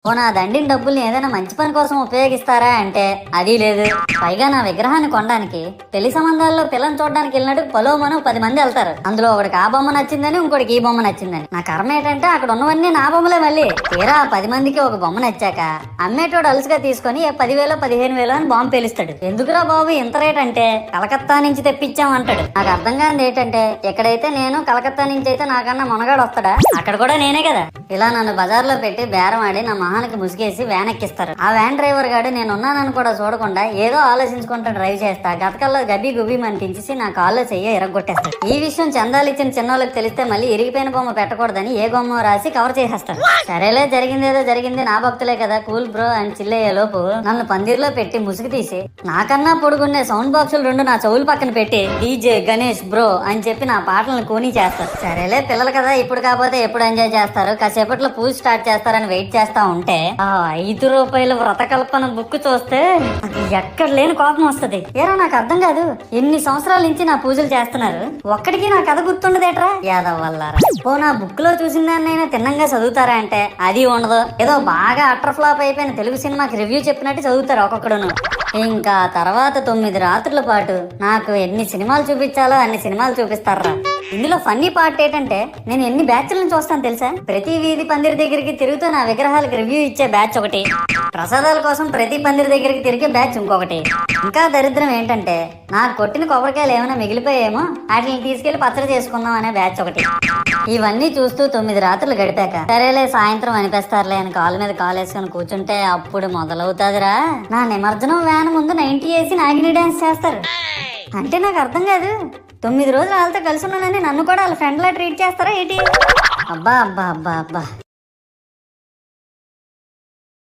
నా దండిన డబ్బుల్ని ఏదైనా మంచి పని కోసం ఉపయోగిస్తారా అంటే అది లేదు. పైగా నా విగ్రహాన్ని కొనడానికి పెళ్లి సంబంధాల్లో పిల్లని చూడడానికి వెళ్ళినట్టు మనం 10 మంది వెళ్తారు. అందులో ఒకడికి ఆ బొమ్మ నచ్చిందని, ఇంకోటికి ఈ బొమ్మ నచ్చిందని. నా కర్మ ఏంటంటే అక్కడ ఉన్నవన్నీ నా బొమ్మలే. మళ్ళీ తీరా 10 మందికి ఒక బొమ్మ నచ్చాక అమ్మేటోడు అలుసుగా తీసుకొని 10,000 15,000 అని బాంబు పేలుస్తాడు. ఎందుకురా బాబు ఇంత రేట్ అంటే కలకత్తా నుంచి తెప్పించామంటాడు. నాకు అర్థం కానిది ఏంటంటే ఎక్కడైతే నేను కలకత్తా నుంచి అయితే నాకన్నా మొనగాడు వస్తాడా, అక్కడ కూడా నేనే కదా. ఇలా నన్ను బజార్లో పెట్టి బేరం ఆడి నా మొహానికి ముసుగేసి వ్యాన్ ఎక్కిస్తారు. ఆ వ్యాన్ డ్రైవర్ గాడు నేను ఉన్నానని కూడా చూడకుండా ఏదో ఆలోచించుకుంటా డ్రైవ్ చేస్తా గతకల్లో గబ్బి గుబ్బి అనిపించేసి నా కాల్లో చెయ్యి ఇరగొట్టేస్తాడు. ఈ విషయం చందాలు ఇచ్చిన చిన్నోళ్ళకి తెలిస్తే మళ్ళీ ఇరిగిపోయిన బొమ్మ పెట్టకూడదని ఏ బొమ్మ రాసి కవర్ చేసేస్తాడు. సరేలే జరిగిందేదో జరిగింది, నా భక్తులే కదా కూల్ బ్రో అని చిల్లయ్యే లోపు నన్ను పందిర్లో పెట్టి ముసుగు తీసి నాకన్నా పొడుగున్నే సౌండ్ బాక్సులు 2 నా చెవులు పక్కన పెట్టి డీజే గణేష్ బ్రో అని చెప్పి నా పాటలను కూనీ చేస్తారు. సరేలే పిల్లలు కదా ఇప్పుడు కాకపోతే ఎప్పుడు ఎంజాయ్ చేస్తారు, కాసేపట్లో పూజ స్టార్ట్ చేస్తారని వెయిట్ చేస్తా ఉంటే ఆ 5 రూపాయల వ్రతకల్పన బుక్ చూస్తే నాకు ఎక్కడ లేని కోపం వస్తుంది. ఏరా నాకు అర్థం కాదు, ఎన్ని సంవత్సరాల నుంచి నా పూజలు చేస్తున్నారు, ఒక్కడికి నా కథ గుర్తుండదేట్రా యాదవ్ వల్లారా. నా బుక్ లో చూసిన దాన్నైనా తిన్నంగా చదువుతారా అంటే అది ఉండదు. ఏదో బాగా అట్టర్ ఫ్లాప్ అయిపోయిన తెలుగు సినిమాకి రివ్యూ చెప్పినట్టు చదువుతారు ఒక్కొక్కడును. ఇంకా తర్వాత 9 రాత్రుల పాటు నాకు ఎన్ని సినిమాలు చూపించాలో అన్ని సినిమాలు చూపిస్తారా. ఇందులో ఫన్నీ పార్ట్ ఏంటంటే నేను ఎన్ని బ్యాచ్లను చూస్తాను తెలుసా. ప్రతి వీధి పందిరి దగ్గరికి తిరుగుతూ నా విగ్రహాలకు రివ్యూ ఇచ్చే బ్యాచ్ ఒకటి, ప్రసాదాల కోసం ప్రతి పందిరి దగ్గరికి తిరిగే బ్యాచ్ ఇంకొకటి. ఇంకా దరిద్రం ఏంటంటే నాకు కొట్టిన కొబ్బరికాయలు ఏమైనా మిగిలిపోయేమో వాటిని తీసుకెళ్లి పచ్చడి చేసుకుందాం అనే బ్యాచ్ ఒకటి. ఇవన్నీ చూస్తూ 9 రాత్రులు గడిపాక సరేలే సాయంత్రం అనిపిస్తారులే అని కాలు మీద కాలు వేసుకొని కూర్చుంటే అప్పుడు మొదలవుతాదిరా నా నిమజ్జనం వ్యాన్ ముందు 90 వేసి నాగిని డాన్స్ చేస్తారు. అంటే నాకు అర్థం కాదు, 9 రోజులు వాళ్ళతో కలిసి ఉన్నానని నన్ను కూడా వాళ్ళ ఫ్రెండ్ లా ట్రీట్ చేస్తారా ఏంటి? అబ్బా అబ్బా అబ్బా అబ్బా.